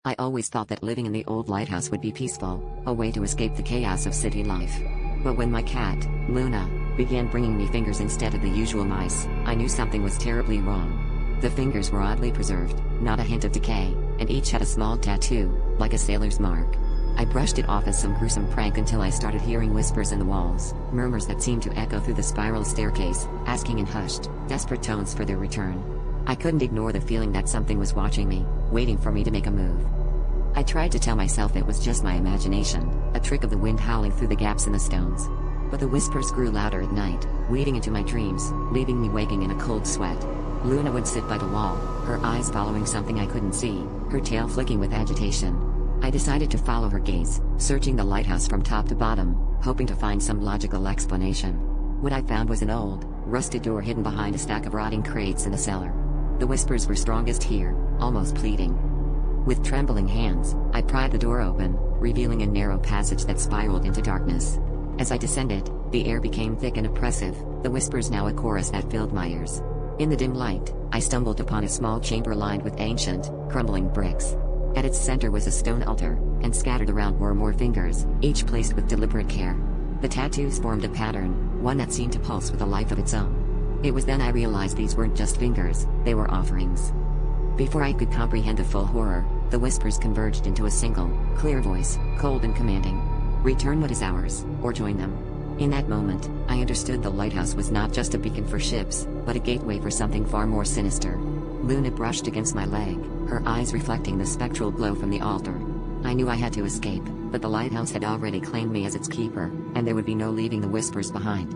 I always thought that living in the old lighthouse would be peaceful, a way to escape the chaos of city life. But when my cat, Luna, began bringing me fingers instead of the usual mice, I knew something was terribly wrong. The fingers were oddly preserved, not a hint of decay, and each had a small tattoo, like a sailor's mark. I brushed it off as some gruesome prank until I started hearing whispers in the walls, murmurs that seemed to echo through the spiral staircase, asking in hushed, desperate tones for their return. I couldn't ignore the feeling that something was watching me, waiting for me to make a move. I tried to tell myself it was just my imagination, a trick of the wind howling through the gaps in the stones. But the whispers grew louder at night, weaving into my dreams, leaving me waking in a cold sweat. Luna would sit by the wall, her eyes following something I couldn't see, her tail flicking with agitation. I decided to follow her gaze, searching the lighthouse from top to bottom, hoping to find some logical explanation. What I found was an old, rusted door hidden behind a stack of rotting crates in the cellar. The whispers were strongest here, almost pleading. With trembling hands, I pried the door open, revealing a narrow passage that spiraled into darkness. As I descended, the air became thick and oppressive, the whispers now a chorus that filled my ears. In the dim light, I stumbled upon a small chamber lined with ancient, crumbling bricks. At its center was a stone altar, and scattered around were more fingers, each placed with deliberate care. The tattoos formed a pattern, one that seemed to pulse with a life of its own. It was then I realized these weren't just fingers, they were offerings. Before I could comprehend the full horror, the whispers converged into a single, clear voice, cold and commanding. Return what is ours, or join them. In that moment, I understood the lighthouse was not just a beacon for ships, but a gateway for something far more sinister. Luna brushed against my leg, her eyes reflecting the spectral glow from the altar. I knew I had to escape, but the lighthouse had already claimed me as its keeper, and there would be no leaving the whispers behind.